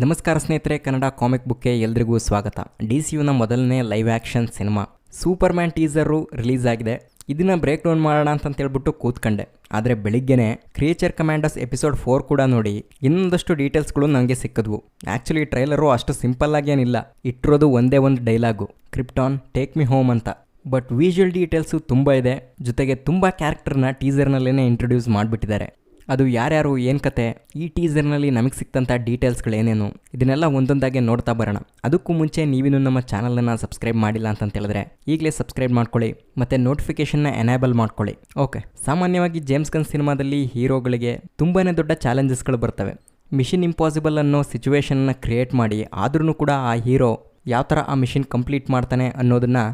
ನಮಸ್ಕಾರ ಸ್ನೇಹಿತರೆ, ಕನ್ನಡ ಕಾಮಿಕ್ ಬುಕ್ಗೆ ಎಲ್ರಿಗೂ ಸ್ವಾಗತ. ಡಿ.ಸಿ.ಯುನ ಮೊದಲನೇ live action cinema Superman teaser release ಆಗಿದೆ. ಇದನ್ನ ಬ್ರೇಕ್ ಡೌನ್ ಮಾಡೋಣ ಅಂತೇಳ್ಬಿಟ್ಟು ಕೂತ್ಕೊಂಡೆ. ಆದರೆ ಬೆಳಿಗ್ಗೆನೆ ಕ್ರಿಯೇಚರ್ ಕಮಾಂಡರ್ಸ್ ಎಪಿಸೋಡ್ 4 ಕೂಡ ನೋಡಿ ಇನ್ನೊಂದಷ್ಟು ಡೀಟೇಲ್ಸ್ಗಳು ನನಗೆ ಸಿಕ್ಕಿದ್ವು. ಆ್ಯಕ್ಚುಲಿ ಟ್ರೈಲರು ಅಷ್ಟು ಸಿಂಪಲ್ ಆಗೇನಿಲ್ಲ, ಇಟ್ಟಿರೋದು ಒಂದೇ ಒಂದು dialogue, krypton take me home ಅಂತ. ಬಟ್ ವಿಜುವಲ್ ಡೀಟೇಲ್ಸು ತುಂಬ ಇದೆ, ಜೊತೆಗೆ ತುಂಬ ಕ್ಯಾರೆಕ್ಟರ್ನ ಟೀಸರ್ನಲ್ಲೇ ಇಂಟ್ರೊಡ್ಯೂಸ್ ಮಾಡಿಬಿಟ್ಟಿದ್ದಾರೆ. ಅದು ಯಾರ್ಯಾರು, ಏನು ಕತೆ, ಈ ಟೀಸರ್ನಲ್ಲಿ ನಮಗೆ ಸಿಕ್ತಂಥ ಡೀಟೇಲ್ಸ್ಗಳೇನೇನು, ಇದನ್ನೆಲ್ಲ ಒಂದೊಂದಾಗೆ ನೋಡ್ತಾ ಬರೋಣ. ಅದಕ್ಕೂ ಮುಂಚೆ ನೀವಿನ್ನೂ ನಮ್ಮ ಚಾನಲನ್ನು ಸಬ್ಸ್ಕ್ರೈಬ್ ಮಾಡಿಲ್ಲ ಅಂತ ಹೇಳಿದ್ರೆ ಈಗಲೇ ಸಬ್ಸ್ಕ್ರೈಬ್ ಮಾಡ್ಕೊಳ್ಳಿ ಮತ್ತು ನೋಟಿಫಿಕೇಷನ್ನ ಎನೇಬಲ್ ಮಾಡ್ಕೊಳ್ಳಿ. ಓಕೆ, ಸಾಮಾನ್ಯವಾಗಿ ಜೇಮ್ಸ್ ಗನ್ ಸಿನಿಮಾದಲ್ಲಿ ಹೀರೋಗಳಿಗೆ ತುಂಬಾ ದೊಡ್ಡ ಚಾಲೆಂಜಸ್ಗಳು ಬರ್ತವೆ. ಮಿಷನ್ ಇಂಪಾಸಿಬಲ್ ಅನ್ನೋ ಸಿಚುವೇಶನ್ನ ಕ್ರಿಯೇಟ್ ಮಾಡಿ ಆದ್ರೂ ಕೂಡ ಆ ಹೀರೋ ಯಾವ ಥರ ಆ ಮಿಷನ್ ಕಂಪ್ಲೀಟ್ ಮಾಡ್ತಾನೆ ಅನ್ನೋದನ್ನು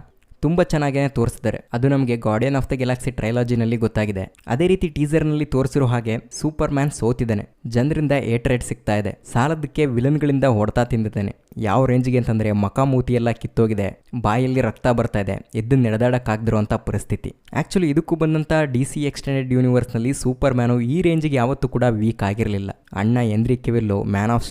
ತುಂಬ ಚೆನ್ನಾಗೇ ತೋರಿಸಿದ್ದಾರೆ. ಅದು ನಮಗೆ ಗಾರ್ಡಿಯನ್ ಆಫ್ ದ ಗ್ಯಾಲಕ್ಸಿ ಟ್ರೈಲಾಜಿನಲ್ಲಿ ಗೊತ್ತಾಗಿದೆ. ಅದೇ ರೀತಿ ಟೀಸರ್ನಲ್ಲಿ ತೋರಿಸಿರೋ ಹಾಗೆ ಸೂಪರ್ ಮ್ಯಾನ್ ಸೋತಿದ್ದಾನೆ, ಜನರಿಂದ ಏಟ್ರೇಟ್ ಸಿಗ್ತಾ ಇದೆ, ಸಾಲದಕ್ಕೆ ವಿಲನ್ಗಳಿಂದ ಹೊಡ್ತಾ ತಿಂದಿದ್ದಾನೆ. ಯಾವ ರೇಂಜ್ಗೆ ಅಂತಂದರೆ ಮೂತಿ ಎಲ್ಲ ಕಿತ್ತೋಗಿದೆ, ಬಾಯಲ್ಲಿ ರಕ್ತ ಬರ್ತಾ ಇದೆ, ಎದ್ದು ನಡೆದಾಡಕ್ಕಾಗದಿರುವಂಥ ಪರಿಸ್ಥಿತಿ. ಆ್ಯಕ್ಚುಲಿ ಇದಕ್ಕೂ ಬಂದಂಥ DC ಎಕ್ಸ್ಟೆಂಡೆಡ್ ಯೂನಿವರ್ಸ್ನಲ್ಲಿ ಸೂಪರ್ ಮ್ಯಾನು ಈ ರೇಂಜಿಗೆ ಯಾವತ್ತೂ ಕೂಡ ವೀಕ್ ಆಗಿರಲಿಲ್ಲ. ಅಣ್ಣ ಹೆನ್ರಿ ಕೆವಿಲ್ ಮ್ಯಾನ್ ಆಫ್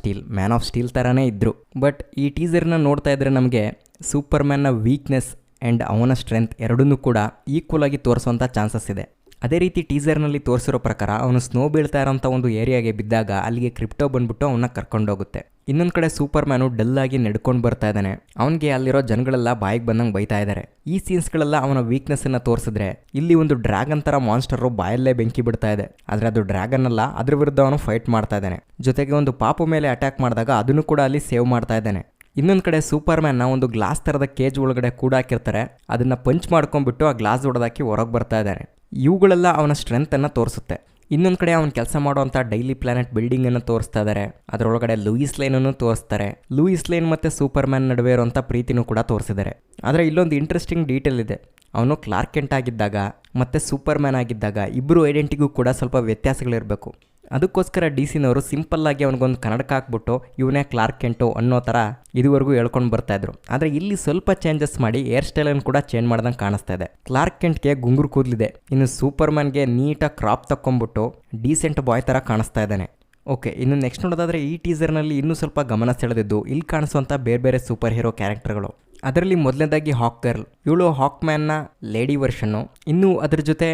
ಸ್ಟೀಲ್ ಥರನೇ ಇದ್ದರು. ಬಟ್ ಈ ಟೀಸರ್ನ ನೋಡ್ತಾ ಇದ್ರೆ ನಮಗೆ ಸೂಪರ್ ಮ್ಯಾನ್ನ ವೀಕ್ನೆಸ್ ಆ್ಯಂಡ್ ಅವನ ಸ್ಟ್ರೆಂತ್ ಎರಡನ್ನೂ ಕೂಡ ಈಕ್ವಲ್ ಆಗಿ ತೋರಿಸೋಂಥ ಚಾನ್ಸಸ್ ಇದೆ. ಅದೇ ರೀತಿ ಟೀಸರ್ನಲ್ಲಿ ತೋರಿಸಿರೋ ಪ್ರಕಾರ ಅವನು ಸ್ನೋ ಬೀಳ್ತಾ ಇರೋಂಥ ಒಂದು ಏರಿಯಾಗೆ ಬಿದ್ದಾಗ ಅಲ್ಲಿಗೆ ಕ್ರಿಪ್ಟೋ ಬಂದ್ಬಿಟ್ಟು ಅವನ್ನ ಕರ್ಕೊಂಡೋಗುತ್ತೆ. ಇನ್ನೊಂದು ಕಡೆ ಸೂಪರ್ ಮ್ಯಾನು ಡಲ್ಲಾಗಿ ನಡ್ಕೊಂಡು ಬರ್ತಾ ಇದ್ದಾನೆ, ಅವನಿಗೆ ಅಲ್ಲಿರೋ ಜನಗಳೆಲ್ಲ ಬಾಯಿಗೆ ಬಂದಂಗೆ ಬೈತಾ ಇದ್ದಾರೆ. ಈ ಸೀನ್ಸ್ಗಳೆಲ್ಲ ಅವನ ವೀಕ್ನೆಸ್ಸನ್ನು ತೋರಿಸಿದ್ರೆ ಇಲ್ಲಿ ಒಂದು ಡ್ರ್ಯಾಗನ್ ಥರ ಮಾನ್ಸ್ಟರು ಬಾಯಲ್ಲೇ ಬೆಂಕಿ ಬಿಡ್ತಾ ಇದೆ, ಆದರೆ ಅದು ಡ್ರ್ಯಾಗನ್ ಅಲ್ಲ, ಅದ್ರ ವಿರುದ್ಧ ಅವನು ಫೈಟ್ ಮಾಡ್ತಾ ಇದ್ದಾನೆ. ಜೊತೆಗೆ ಒಂದು ಪಾಪು ಮೇಲೆ ಅಟ್ಯಾಕ್ ಮಾಡಿದಾಗ ಅದನ್ನು ಕೂಡ ಅಲ್ಲಿ ಸೇವ್ ಮಾಡ್ತಾ ಇದ್ದಾನೆ. ಇನ್ನೊಂದು ಕಡೆ ಸೂಪರ್ ಮ್ಯಾನ್ನ ಒಂದು ಗ್ಲಾಸ್ ಥರದ ಕೇಜ್ ಒಳಗಡೆ ಕೂಡ ಹಾಕಿರ್ತಾರೆ, ಅದನ್ನು ಪಂಚ್ ಮಾಡ್ಕೊಂಡ್ಬಿಟ್ಟು ಆ ಗ್ಲಾಸ್ ಹೊಡೆದಾಕಿ ಹೊರಗೆ ಬರ್ತಾ ಇದ್ದಾನೆ. ಇವುಗಳೆಲ್ಲ ಅವನ ಸ್ಟ್ರೆಂತನ್ನು ತೋರಿಸುತ್ತೆ. ಇನ್ನೊಂದು ಕಡೆ ಅವನು ಕೆಲಸ ಮಾಡುವಂಥ ಡೈಲಿ ಪ್ಲಾನೆಟ್ ಬಿಲ್ಡಿಂಗನ್ನು ತೋರಿಸ್ತಾ ಇದ್ದಾರೆ, ಅದರೊಳಗಡೆ ಲೂಯಿಸ್ ಲೈನನ್ನು ತೋರಿಸ್ತಾರೆ. ಲೂಯಿಸ್ ಲೈನ್ ಮತ್ತು ಸೂಪರ್ ಮ್ಯಾನ್ ನಡುವೆ ಇರುವಂಥ ಪ್ರೀತಿನೂ ಕೂಡ ತೋರಿಸಿದ್ದಾರೆ. ಆದರೆ ಇಲ್ಲೊಂದು ಇಂಟ್ರೆಸ್ಟಿಂಗ್ ಡೀಟೇಲ್ ಇದೆ, ಅವನು ಕ್ಲಾರ್ಕ್ ಕೆಂಟ್ ಆಗಿದ್ದಾಗ ಮತ್ತು ಸೂಪರ್ ಮ್ಯಾನ್ ಆಗಿದ್ದಾಗ ಇಬ್ಬರು ಐಡೆಂಟಿಗೂ ಕೂಡ ಸ್ವಲ್ಪ ವ್ಯತ್ಯಾಸಗಳಿರಬೇಕು. ಅದಕ್ಕೋಸ್ಕರ DC-ನವರು ಸಿಂಪಲ್ಲಾಗಿ ಅವನಿಗೊಂದು ಕನ್ನಡಕ ಹಾಕ್ಬಿಟ್ಟು ಇವನೇ ಕ್ಲಾರ್ಕ್ ಕೆಂಟು ಅನ್ನೋ ಥರ ಇದುವರೆಗೂ ಹೇಳ್ಕೊಂಡು ಬರ್ತಾಯಿದ್ರು. ಆದರೆ ಇಲ್ಲಿ ಸ್ವಲ್ಪ ಚೇಂಜಸ್ ಮಾಡಿ ಹೇರ್ ಸ್ಟೈಲನ್ನು ಕೂಡ ಚೇಂಜ್ ಮಾಡ್ದಂಗೆ ಕಾಣಿಸ್ತಾ ಇದೆ. ಕ್ಲಾರ್ಕ್ ಕೆಂಟ್ಗೆ ಗುಂಗುರು ಕೂದಲಿದೆ, ಇನ್ನು ಸೂಪರ್ ಮ್ಯಾನ್ಗೆ ನೀಟಾಗಿ ಕ್ರಾಪ್ ತಕ್ಕೊಂಬಿಟ್ಟು ಡೀಸೆಂಟ್ ಬಾಯ್ ಥರ ಕಾಣಿಸ್ತಾ ಇದ್ದಾನೆ. ಓಕೆ, ಇನ್ನು ನೆಕ್ಸ್ಟ್ ನೋಡೋದಾದರೆ ಈ ಟೀಸರ್ನಲ್ಲಿ ಇನ್ನೂ ಸ್ವಲ್ಪ ಗಮನ ಸೆಳೆದಿದ್ದು ಇಲ್ಲಿ ಕಾಣಿಸುವಂಥ ಬೇರೆ ಬೇರೆ ಸೂಪರ್ ಹೀರೋ ಕ್ಯಾರೆಕ್ಟರ್ಗಳು. ಅದರಲ್ಲಿ ಮೊದಲನೇದಾಗಿ ಹಾಕ್ ಗರ್ಲ್, ಇವಳು ಹಾಕ್ ಮ್ಯಾನ್ನ ಲೇಡಿ ವರ್ಷನ್ನು. ಇನ್ನು ಅದ್ರ ಜೊತೆ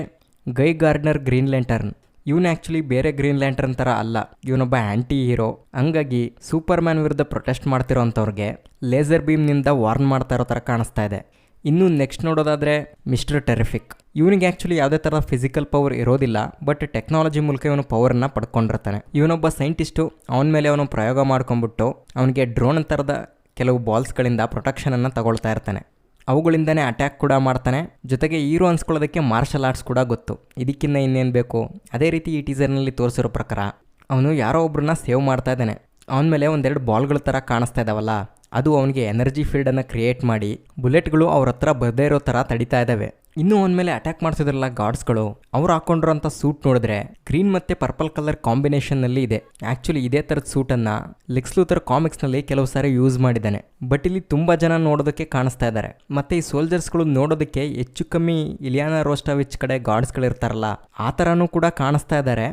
ಗೈ ಗಾರ್ಡ್ನರ್ ಗ್ರೀನ್ ಲ್ಯಾಂಟರ್ನ್, ಇವನು ಆ್ಯಕ್ಚುಲಿ ಬೇರೆ ಗ್ರೀನ್ ಲ್ಯಾಂಟರ್ನ್ ಥರ ಅಲ್ಲ, ಇವನೊಬ್ಬ ಆ್ಯಂಟಿ ಹೀರೋ. ಹಂಗಾಗಿ ಸೂಪರ್ ಮ್ಯಾನ್ ವಿರುದ್ಧ ಪ್ರೊಟೆಸ್ಟ್ ಮಾಡ್ತಿರೋ ಅಂಥವ್ರಿಗೆ ಲೇಸರ್ ಬೀಮ್ನಿಂದ ವಾರ್ನ್ ಮಾಡ್ತಾ ಇರೋ ಥರ ಕಾಣಿಸ್ತಾ ಇದೆ. ಇನ್ನು ನೆಕ್ಸ್ಟ್ ನೋಡೋದಾದರೆ ಮಿಸ್ಟರ್ ಟೆರಿಫಿಕ್, ಇವನಿಗೆ ಆ್ಯಕ್ಚುಲಿ ಯಾವುದೇ ಥರ ಫಿಸಿಕಲ್ ಪವರ್ ಇರೋದಿಲ್ಲ, ಬಟ್ ಟೆಕ್ನಾಲಜಿ ಮೂಲಕ ಇವನು ಪವರನ್ನು ಪಡ್ಕೊಂಡಿರ್ತಾನೆ. ಇವನೊಬ್ಬ ಸೈಂಟಿಸ್ಟು, ಅವನ ಮೇಲೆ ಅವನು ಪ್ರಯೋಗ ಮಾಡ್ಕೊಂಡ್ಬಿಟ್ಟು ಅವನಿಗೆ ಡ್ರೋನ್ ಥರದ ಕೆಲವು ಬಾಲ್ಸ್ಗಳಿಂದ ಪ್ರೊಟೆಕ್ಷನನ್ನು ತಗೊಳ್ತಾ ಇರ್ತಾನೆ, ಅವುಗಳಿಂದನೇ ಅಟ್ಯಾಕ್ ಕೂಡ ಮಾಡ್ತಾನೆ. ಜೊತೆಗೆ ಹೀರೋ ಅನ್ಸ್ಕೊಳ್ಳೋದಕ್ಕೆ ಮಾರ್ಷಲ್ ಆರ್ಟ್ಸ್ ಕೂಡ ಗೊತ್ತು. ಇದಕ್ಕಿಂತ ಇನ್ನೇನು ಬೇಕು. ಅದೇ ರೀತಿ ಈ ಟೀಸರ್ನಲ್ಲಿ ತೋರಿಸಿರೋ ಪ್ರಕಾರ ಅವನು ಯಾರೋ ಒಬ್ರನ್ನ ಸೇವ್ ಮಾಡ್ತಾ ಇದ್ದಾನೆ, ಅವನ ಮೇಲೆ ಒಂದೆರಡು ಬಾಲ್ಗಳ ಥರ ಕಾಣಿಸ್ತಾ ಇದ್ದಾವಲ್ಲ, ಅದು ಅವನಿಗೆ ಎನರ್ಜಿ ಫೀಲ್ಡನ್ನು ಕ್ರಿಯೇಟ್ ಮಾಡಿ ಬುಲೆಟ್ಗಳು ಅವ್ರ ಹತ್ರ ಬರದೇ ಇರೋ ಥರ ತಡಿತಾ ಇದ್ದಾವೆ. ಇನ್ನೂ ಅವನ ಮೇಲೆ ಅಟ್ಯಾಕ್ ಮಾಡ್ತಿದ್ರಲ್ಲ ಗಾರ್ಡ್ಸ್ಗಳು, ಅವ್ರು ಹಾಕೊಂಡಿರೋಂಥ ಸೂಟ್ ನೋಡಿದ್ರೆ ಗ್ರೀನ್ ಮತ್ತು ಪರ್ಪಲ್ ಕಲರ್ ಕಾಂಬಿನೇಷನ್ನಲ್ಲಿ ಇದೆ. ಆ್ಯಕ್ಚುಲಿ ಇದೇ ಥರದ ಸೂಟನ್ನು ಲೆಕ್ಸ್ ಲೂಥರ್ ಕಾಮಿಕ್ಸ್ನಲ್ಲಿ ಕೆಲವು ಸಾರಿ ಯೂಸ್ ಮಾಡಿದ್ದಾನೆ, ಬಟ್ ಇಲ್ಲಿ ತುಂಬ ಜನ ನೋಡೋದಕ್ಕೆ ಕಾಣಿಸ್ತಾ ಇದ್ದಾರೆ. ಮತ್ತು ಈ ಸೋಲ್ಜರ್ಸ್ಗಳು ನೋಡೋದಕ್ಕೆ ಹೆಚ್ಚು ಕಮ್ಮಿ ಇಲಿಯಾನಾ ರೋಸ್ಟೋವಿಚ್ ಕಡೆ ಗಾರ್ಡ್ಸ್ಗಳಿರ್ತಾರಲ್ಲ ಆ ಥರನೂ ಕೂಡ ಕಾಣಿಸ್ತಾ ಇದ್ದಾರೆ.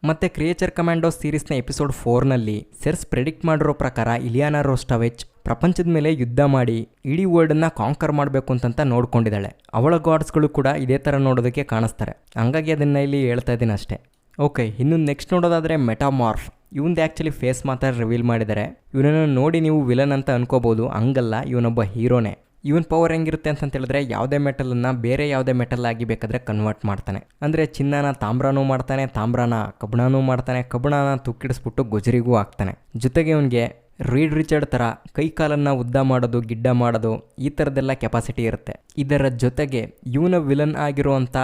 ಮತ್ತು ಕ್ರಿಯೇಚರ್ ಕಮಾಂಡೋ ಸೀರೀಸ್ನ ಎಪಿಸೋಡ್ 4ನಲ್ಲಿ ಸೆರ್ಸ್ ಪ್ರೆಡಿಕ್ಟ್ ಮಾಡಿರೋ ಪ್ರಕಾರ ಇಲಿಯಾನಾ ರೋಸ್ಟೋವಿಚ್ ಪ್ರಪಂಚದ ಮೇಲೆ ಯುದ್ಧ ಮಾಡಿ ಇಡೀ ವರ್ಲ್ಡನ್ನು ಕಾಂಕರ್ ಮಾಡಬೇಕು ಅಂತ ನೋಡ್ಕೊಂಡಿದ್ದಾಳೆ. ಅವಳ ಗಾಡ್ಸ್ಗಳು ಕೂಡ ಇದೇ ಥರ ನೋಡೋದಕ್ಕೆ ಕಾಣಿಸ್ತಾರೆ, ಹಂಗಾಗಿ ಅದನ್ನು ಇಲ್ಲಿ ಹೇಳ್ತಾ ಇದ್ದೀನಿ ಅಷ್ಟೇ. ಓಕೆ, ಇನ್ನು ನೆಕ್ಸ್ಟ್ ನೋಡೋದಾದರೆ ಮೆಟಾಮಾರ್ಫ್, ಇವಂದು ಆ್ಯಕ್ಚುಲಿ ಫೇಸ್ ಮಾತ್ರ ರಿವೀಲ್ ಮಾಡಿದ್ದಾರೆ. ಇವನನ್ನು ನೋಡಿ ನೀವು ವಿಲನ್ ಅಂತ ಅನ್ಕೋಬೋದು, ಹಂಗಲ್ಲ, ಇವನೊಬ್ಬ ಹೀರೋನೇ. ಇವನ್ ಪವರ್ ಹೆಂಗಿರುತ್ತೆ ಅಂತ ಹೇಳಿದ್ರೆ ಯಾವುದೇ ಮೆಟಲನ್ನು ಬೇರೆ ಯಾವುದೇ ಮೆಟಲ್ ಆಗಿ ಬೇಕಾದರೆ ಕನ್ವರ್ಟ್ ಮಾಡ್ತಾನೆ. ಅಂದರೆ ಚಿನ್ನನ ತಾಮ್ರನೂ ಮಾಡ್ತಾನೆ, ತಾಮ್ರನ ಕಬ್ಬಣನೂ ಮಾಡ್ತಾನೆ, ಕಬ್ಬಣನ ತುಕ್ಕಿಡಿಸ್ಬಿಟ್ಟು ಗುಜರಿಗೂ ಹಾಕ್ತಾನೆ. ಜೊತೆಗೆ ಇವನಿಗೆ ರೀಡ್ ರಿಚರ್ಡ್ ಥರ ಕೈ ಕಾಲನ್ನು ಉದ್ದ ಮಾಡೋದು, ಗಿಡ್ಡ ಮಾಡೋದು, ಈ ಥರದ್ದೆಲ್ಲ ಕೆಪಾಸಿಟಿ ಇರುತ್ತೆ. ಇದರ ಜೊತೆಗೆ ಇವನ ವಿಲನ್ ಆಗಿರುವಂಥ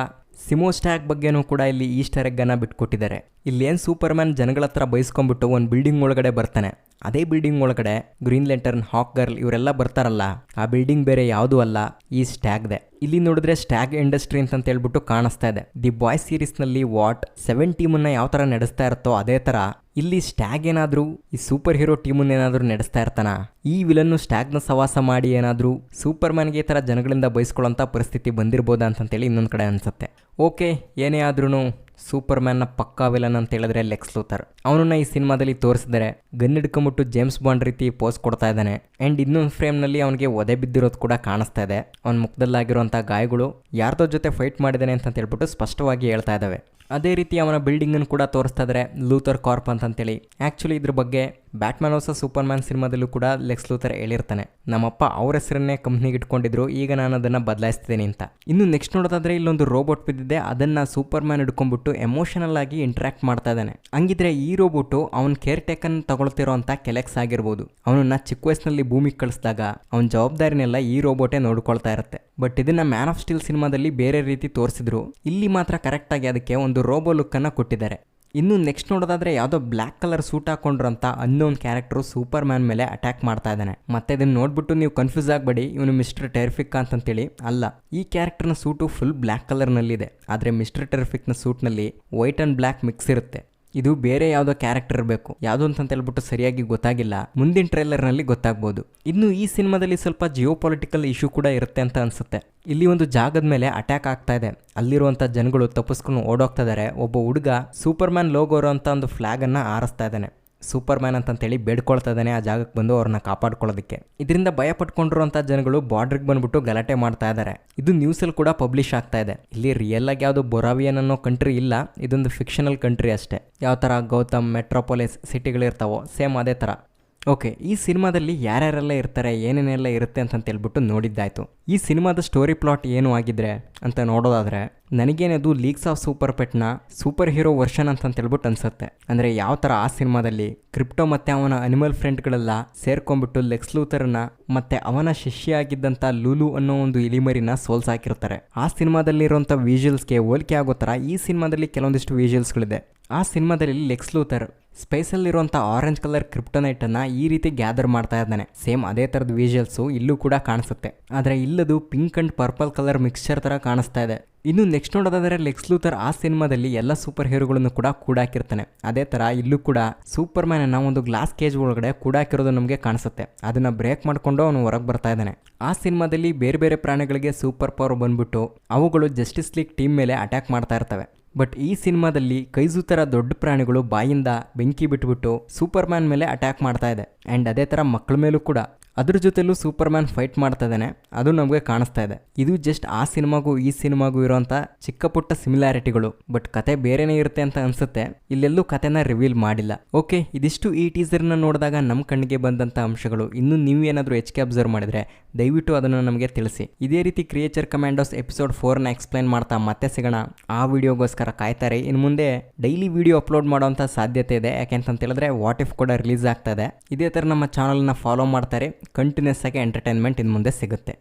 ಸಿಮೋಸ್ಟ್ಯಾಕ್ ಬಗ್ಗೆನೂ ಕೂಡ ಇಲ್ಲಿ ಈಸ್ಟರ್ ಎಗ್ಗನ್ನು ಬಿಟ್ಕೊಟ್ಟಿದ್ದಾರೆ. ಇಲ್ಲೇನು ಸೂಪರ್ ಮ್ಯಾನ್ ಜನಗಳ ಹತ್ರ ಬಯಸ್ಕೊಂಡ್ಬಿಟ್ಟು ಒಂದು ಬಿಲ್ಡಿಂಗ್ ಒಳಗಡೆ ಬರ್ತಾನೆ, ಅದೇ ಬಿಲ್ಡಿಂಗ್ ಒಳಗಡೆ ಗ್ರೀನ್ ಲ್ಯಾಂಟರ್ನ್, ಹಾಕ್ ಗರ್ಲ್ ಇವರೆಲ್ಲ ಬರ್ತಾರಲ್ಲ, ಆ ಬಿಲ್ಡಿಂಗ್ ಬೇರೆ ಯಾವುದೂ ಅಲ್ಲ, ಈ ಸ್ಟ್ಯಾಗ್ದೆ. ಇಲ್ಲಿ ನೋಡಿದ್ರೆ ಸ್ಟ್ಯಾಗ್ ಇಂಡಸ್ಟ್ರಿ ಅಂತ ಹೇಳ್ಬಿಟ್ಟು ಕಾಣಿಸ್ತಾ ಇದೆ. ದಿ ಬಾಯ್ಸ್ ಸೀರೀಸ್ನಲ್ಲಿ ವಾಟ್ 7 ಟೀಮನ್ನು ಯಾವ ಥರ ನಡೆಸ್ತಾ ಇರುತ್ತೋ ಅದೇ ಥರ ಇಲ್ಲಿ ಸ್ಟ್ಯಾಗ್ ಏನಾದರೂ ಈ ಸೂಪರ್ ಹೀರೋ ಟೀಮನ್ನು ಏನಾದರೂ ನಡೆಸ್ತಾ ಇರ್ತಾನ. ಈ ವಿಲನ್ನು ಸ್ಟ್ಯಾಗ್ನ ಸವಾಸ ಮಾಡಿ ಏನಾದರೂ ಸೂಪರ್ ಮ್ಯಾನ್ಗೆ ಈ ಥರ ಜನಗಳಿಂದ ಬಯಸ್ಕೊಳ್ಳೋಂಥ ಪರಿಸ್ಥಿತಿ ಬಂದಿರ್ಬೋದಾ ಅಂತಂತೇಳಿ ಇನ್ನೊಂದು ಕಡೆ ಅನಿಸುತ್ತೆ. ಓಕೆ, ಏನೇ ಆದ್ರೂ ಸೂಪರ್ ಮ್ಯಾನ್ನ ಪಕ್ಕಾ ವಿಲನ್ ಅಂತ ಹೇಳಿದ್ರೆ ಲೆಕ್ಸ್ ಲೂಥರ್. ಅವನನ್ನ ಈ ಸಿನಿಮಾದಲ್ಲಿ ತೋರಿಸಿದರೆ ಗನ್ ಹಿಡ್ಕೊಂಬಿಟ್ಟು ಜೇಮ್ಸ್ ಬಾಂಡ್ ರೀತಿ ಪೋಸ್ ಕೊಡ್ತಾ ಇದ್ದಾನೆ. ಅಂಡ್ ಇನ್ನೊಂದು ಫ್ರೇಮ್ನಲ್ಲಿ ಅವನಿಗೆ ಒದೆ ಬಿದ್ದಿರೋದು ಕೂಡ ಕಾಣಿಸ್ತಾ ಇದೆ. ಅವನ ಮುಖದಲ್ಲಾಗಿರುವಂಥ ಗಾಯಗಳು ಯಾರ್ದೋ ಜೊತೆ ಫೈಟ್ ಮಾಡಿದ್ದಾನೆ ಅಂತ ಹೇಳ್ಬಿಟ್ಟು ಸ್ಪಷ್ಟವಾಗಿ ಹೇಳ್ತಾ ಇದ್ದಾವೆ. ಅದೇ ರೀತಿ ಅವನ ಬಿಲ್ಡಿಂಗನ್ನು ಕೂಡ ತೋರಿಸ್ತಾ ಇದ್ದಾರೆ, ಲೂಥರ್ ಕಾರ್ಪ್ ಅಂತಂತೇಳಿ. ಆ್ಯಕ್ಚುಲಿ ಇದ್ರ ಬಗ್ಗೆ ಬ್ಯಾಟ್ಮ್ಯಾನ್ ವರ್ಸಸ್ ಸೂಪರ್ ಮ್ಯಾನ್ ಸಿನಿಮಾದಲ್ಲೂ ಕೂಡ ಲೆಕ್ಸ್ ಲೂಥರ್ ಹೇಳಿರ್ತಾನೆ, ನಮ್ಮಪ್ಪ ಅವ್ರ ಹೆಸರನ್ನೇ ಕಂಪ್ನಿಗೆ ಇಟ್ಕೊಂಡಿದ್ರು, ಈಗ ನಾನು ಅದನ್ನು ಬದಲಾಯಿಸ್ತೀನಿ ಅಂತ. ಇನ್ನು ನೆಕ್ಸ್ಟ್ ನೋಡೋದಾದ್ರೆ ಇಲ್ಲೊಂದು ರೋಬೋಟ್ ಬಿದ್ದಿದೆ, ಅದನ್ನು ಸೂಪರ್ ಮ್ಯಾನ್ ಹಿಡ್ಕೊಂಡ್ಬಿಟ್ಟು ಎಮೋಷನಲ್ ಆಗಿ ಇಂಟ್ರಾಕ್ಟ್ ಮಾಡ್ತಾ ಇದ್ದಾನೆ. ಹಂಗಿದ್ರೆ ಈ ರೋಬೋಟು ಅವನ ಕೇರ್ ಟೇಕನ್ ತಗೊಳ್ತಿರೋ ಅಂತ ಕೆಲೆಕ್ಸ್ ಆಗಿರ್ಬೋದು. ಅವನನ್ನ ಚಿಕ್ಕ ವಯಸ್ಸಿನಲ್ಲಿ ಭೂಮಿಗೆ ಕಳಿಸಿದಾಗ ಅವನ ಜವಾಬ್ದಾರಿನೆಲ್ಲ ಈ ರೋಬೋಟೇ ನೋಡ್ಕೊಳ್ತಾ ಇರುತ್ತೆ. ಬಟ್ ಇದನ್ನ ಮ್ಯಾನ್ ಆಫ್ ಸ್ಟೀಲ್ ಸಿನಿಮಾದಲ್ಲಿ ಬೇರೆ ರೀತಿ ತೋರಿಸಿದ್ರು, ಇಲ್ಲಿ ಮಾತ್ರ ಕರೆಕ್ಟಾಗಿ ಅದಕ್ಕೆ ಒಂದು ರೋಬೋ ಲುಕ್ಕನ್ನು ಕೊಟ್ಟಿದ್ದಾರೆ. ಇನ್ನು ನೆಕ್ಸ್ಟ್ ನೋಡೋದಾದ್ರೆ ಯಾವುದೋ ಬ್ಲ್ಯಾಕ್ ಕಲರ್ ಸೂಟ್ ಹಾಕೊಂಡ್ರಂತ ಅನ್ನೋನ್ ಕ್ಯಾರೆಕ್ಟರ್ ಸೂಪರ್ ಮ್ಯಾನ್ ಮೇಲೆ ಅಟ್ಯಾಕ್ ಮಾಡ್ತಾ ಇದ್ದಾನೆ. ಮತ್ತೆ ಇದನ್ನ ನೋಡ್ಬಿಟ್ಟು ನೀವು ಕನ್ಫ್ಯೂಸ್ ಆಗಬೇಡಿ, ಇವನು ಮಿಸ್ಟರ್ ಟೆರಿಫಿಕ್ ಅಂತಂತೇಳಿ ಅಲ್ಲ. ಈ ಕ್ಯಾರೆಕ್ಟರ್ನ ಸೂಟು ಫುಲ್ ಬ್ಲ್ಯಾಕ್ ಕಲರ್ನಲ್ಲಿದೆ, ಆದರೆ ಮಿಸ್ಟರ್ ಟೆರಿಫಿಕ್ನ ಸೂಟ್ನಲ್ಲಿ ವೈಟ್ ಆ್ಯಂಡ್ ಬ್ಲ್ಯಾಕ್ ಮಿಕ್ಸ್ ಇರುತ್ತೆ. ಇದು ಬೇರೆ ಯಾವುದೋ ಕ್ಯಾರೆಕ್ಟರ್ ಇರಬೇಕು, ಯಾವುದು ಅಂತ ಹೇಳ್ಬಿಟ್ಟು ಸರಿಯಾಗಿ ಗೊತ್ತಾಗಿಲ್ಲ, ಮುಂದಿನ ಟ್ರೈಲರ್ನಲ್ಲಿ ಗೊತ್ತಾಗ್ಬೋದು. ಇನ್ನು ಈ ಸಿನಿಮಾದಲ್ಲಿ ಸ್ವಲ್ಪ ಜಿಯೋ ಪೊಲಿಟಿಕಲ್ ಇಶ್ಯೂ ಕೂಡ ಇರುತ್ತೆ ಅಂತ ಅನ್ಸುತ್ತೆ. ಇಲ್ಲಿ ಒಂದು ಜಾಗದ ಮೇಲೆ ಅಟ್ಯಾಕ್ ಆಗ್ತಾ ಇದೆ, ಅಲ್ಲಿರುವಂಥ ಜನಗಳು ತಪ್ಪಿಸ್ಕೊಂಡು ಓಡೋಗ್ತಾ ಇದ್ದಾರೆ. ಒಬ್ಬ ಹುಡುಗ ಸೂಪರ್ ಮ್ಯಾನ್ ಲೋಗೋ ಇರೋಂಥ ಒಂದು ಫ್ಲಾಗನ್ನು ಆರಿಸ್ತಾ ಇದ್ದಾನೆ. ಸೂಪರ್ ಮ್ಯಾನ್ ಅಂತಂತೇಳಿ ಬೇಡ್ಕೊಳ್ತಾ ಇದ್ದಾನೆ ಆ ಜಾಗಕ್ಕೆ ಬಂದು ಅವ್ರನ್ನ ಕಾಪಾಡ್ಕೊಳ್ಳೋದಕ್ಕೆ. ಇದರಿಂದ ಭಯ ಪಟ್ಕೊಂಡಿರುವಂಥ ಜನಗಳು ಬಾರ್ಡ್ರಿಗೆ ಬಂದ್ಬಿಟ್ಟು ಗಲಾಟೆ ಮಾಡ್ತಾ ಇದ್ದಾರೆ. ಇದು ನ್ಯೂಸಲ್ಲಿ ಕೂಡ ಪಬ್ಲಿಷ್ ಆಗ್ತಾ ಇದೆ. ಇಲ್ಲಿ ರಿಯಲ್ ಆಗಿ ಯಾವುದು ಬೊರಾವಿಯನ್ ಅನ್ನೋ ಕಂಟ್ರಿ ಇಲ್ಲ, ಇದೊಂದು ಫಿಕ್ಷನಲ್ ಕಂಟ್ರಿ ಅಷ್ಟೇ. ಯಾವ ಥರ ಗೌತಮ್, ಮೆಟ್ರೋಪೊಲಿಸ್ ಸಿಟಿಗಳಿರ್ತಾವೋ ಸೇಮ್ ಅದೇ ಥರ. ಓಕೆ, ಈ ಸಿನಿಮಾದಲ್ಲಿ ಯಾರ್ಯಾರೆಲ್ಲ ಇರ್ತಾರೆ, ಏನೇನೆಲ್ಲ ಇರುತ್ತೆ ಅಂತಂತೇಳ್ಬಿಟ್ಟು ನೋಡಿದ್ದಾಯಿತು. ಈ ಸಿನಿಮಾದ ಸ್ಟೋರಿ ಪ್ಲಾಟ್ ಏನು ಆಗಿದ್ರೆ ಅಂತ ನೋಡೋದಾದರೆ ನನಗೇನದು ಲೀಗ್ಸ್ ಆಫ್ ಸೂಪರ್ ಪೆಟ್ನ ಸೂಪರ್ ಹೀರೋ ವರ್ಷನ್ ಅಂತಂತೇಳ್ಬಿಟ್ಟು ಅನ್ಸುತ್ತೆ. ಅಂದರೆ ಯಾವ ಥರ ಆ ಸಿನಿಮಾದಲ್ಲಿ ಕ್ರಿಪ್ಟೋ ಮತ್ತು ಅವನ ಅನಿಮಲ್ ಫ್ರೆಂಡ್ಗಳೆಲ್ಲ ಸೇರ್ಕೊಂಡ್ಬಿಟ್ಟು ಲೆಕ್ಸ್ ಲೂಥರ್ನ ಮತ್ತು ಅವನ ಶಿಷ್ಯ ಆಗಿದ್ದಂಥ ಲೂಲು ಅನ್ನೋ ಒಂದು ಇಲಿಮರಿನ ಸೋಲ್ಸಾಕಿರ್ತಾರೆ. ಆ ಸಿನಿಮಾದಲ್ಲಿರುವಂಥ ವಿಜುವಲ್ಸ್ಗೆ ಹೋಲಿಕೆ ಆಗೋ ಥರ ಈ ಸಿನಿಮಾದಲ್ಲಿ ಕೆಲವೊಂದಿಷ್ಟು ವಿಜುವಲ್ಸ್ಗಳಿದೆ. ಆ ಸಿನಿಮಾದಲ್ಲಿ ಲೆಕ್ಸ್ ಲೂಥರ್ ಸ್ಪೇಸಲ್ಲಿರುವಂಥ ಆರೆಂಜ್ ಕಲರ್ ಕ್ರಿಪ್ಟೋನೈಟನ್ನು ಈ ರೀತಿ ಗ್ಯಾದರ್ ಮಾಡ್ತಾ ಇದ್ದಾನೆ. ಸೇಮ್ ಅದೇ ಥರದ ವಿಜುವಲ್ಸು ಇಲ್ಲೂ ಕೂಡ ಕಾಣಿಸುತ್ತೆ, ಆದರೆ ಇಲ್ಲದು pink and purple colour mixture ಥರ ಕಾಣಿಸ್ತಾ ಇದೆ. ಇನ್ನು ನೆಕ್ಸ್ಟ್ ನೋಡೋದಾದರೆ ಲೆಕ್ಸ್ ಲೂಥರ್ ಆ ಸಿನಿಮಾದಲ್ಲಿ ಎಲ್ಲ ಸೂಪರ್ ಹೀರೋಗಳನ್ನು ಕೂಡ ಕೂಡಾಕಿರ್ತಾನೆ. ಅದೇ ಥರ ಇಲ್ಲೂ ಕೂಡ ಸೂಪರ್ ಮ್ಯಾನನ್ನು ಒಂದು ಗ್ಲಾಸ್ ಕೇಜ್ ಒಳಗಡೆ ಕೂಡಾಕಿರೋದು ನಮಗೆ ಕಾಣಿಸುತ್ತೆ. ಅದನ್ನು ಬ್ರೇಕ್ ಮಾಡಿಕೊಂಡು ಅವನು ಹೊರಗೆ ಬರ್ತಾ ಇದ್ದಾನೆ. ಆ ಸಿನಿಮಾದಲ್ಲಿ ಬೇರೆ ಬೇರೆ ಪ್ರಾಣಿಗಳಿಗೆ ಸೂಪರ್ ಪವರ್ ಬಂದ್ಬಿಟ್ಟು ಅವುಗಳು ಜಸ್ಟಿಸ್ ಲೀಗ್ ಟೀಮ್ ಮೇಲೆ ಅಟ್ಯಾಕ್ ಮಾಡ್ತಾ ಇರ್ತವೆ. ಬಟ್ ಈ ಸಿನಿಮಾದಲ್ಲಿ ಕೈಜು ಥರ ದೊಡ್ಡ ಪ್ರಾಣಿಗಳು ಬಾಯಿಂದ ಬೆಂಕಿ ಬಿಟ್ಬಿಟ್ಟು ಸೂಪರ್ ಮ್ಯಾನ್ ಮೇಲೆ ಅಟ್ಯಾಕ್ ಮಾಡ್ತಾ ಇದೆ. ಆ್ಯಂಡ್ ಅದೇ ಥರ ಮಕ್ಕಳ ಮೇಲೂ ಕೂಡ ಅದ್ರ ಜೊತೆಲೂ ಸೂಪರ್ ಮ್ಯಾನ್ ಫೈಟ್ ಮಾಡ್ತಾ ಇದ್ದಾನೆ, ಅದು ನಮಗೆ ಕಾಣಿಸ್ತಾ ಇದೆ. ಇದು ಜಸ್ಟ್ ಆ ಸಿನಿಮಾಗೂ ಈ ಸಿನಿಮಾಗೂ ಇರೋಂಥ ಚಿಕ್ಕ ಪುಟ್ಟ ಸಿಮಿಲಾರಿಟಿಗಳು. ಬಟ್ ಕತೆ ಬೇರೆನೇ ಇರುತ್ತೆ ಅಂತ ಅನ್ಸುತ್ತೆ, ಇಲ್ಲೆಲ್ಲೂ ಕತೆನ ರಿವೀಲ್ ಮಾಡಿಲ್ಲ. ಓಕೆ, ಇದಿಷ್ಟು ಈ ಟೀಸರ್ನ ನೋಡಿದಾಗ ನಮ್ಮ ಕಣ್ಣಿಗೆ ಬಂದಂಥ ಅಂಶಗಳು. ಇನ್ನು ನೀವೇನಾದರೂ ಹೆಚ್ಚಿಗೆ ಅಬ್ಸರ್ವ್ ಮಾಡಿದರೆ ದಯವಿಟ್ಟು ಅದನ್ನು ನಮಗೆ ತಿಳಿಸಿ. ಇದೇ ರೀತಿ ಕ್ರಿಯೇಚರ್ ಕಮಾಂಡೋಸ್ ಎಪಿಸೋಡ್ 4ನ ಎಕ್ಸ್ಪ್ಲೈನ್ ಮಾಡ್ತಾ ಮತ್ತೆ ಸಿಗೋಣ. ಆ ವಿಡಿಯೋಗೋಸ್ಕರ ಕಾಯ್ತಾರೆ. ಇನ್ನು ಮುಂದೆ ಡೈಲಿ ವಿಡಿಯೋ ಅಪ್ಲೋಡ್ ಮಾಡೋವಂಥ ಸಾಧ್ಯತೆ ಇದೆ, ಯಾಕೆಂತ ಹೇಳಿದ್ರೆ ವಾಟ್ ಇಫ್ ಕೂಡ ರಿಲೀಸ್ ಆಗ್ತಾ ಇದೆ. ಇದೇ ಥರ ನಮ್ಮ ಚಾನಲ್ನ ಫಾಲೋ ಮಾಡ್ತಾರೆ, ಕಂಟಿನ್ಯೂಸ್ ಆಗಿ ಎಂಟರ್ಟೈನ್ಮೆಂಟ್ ಇನ್ನು ಮುಂದೆ ಸಿಗುತ್ತೆ.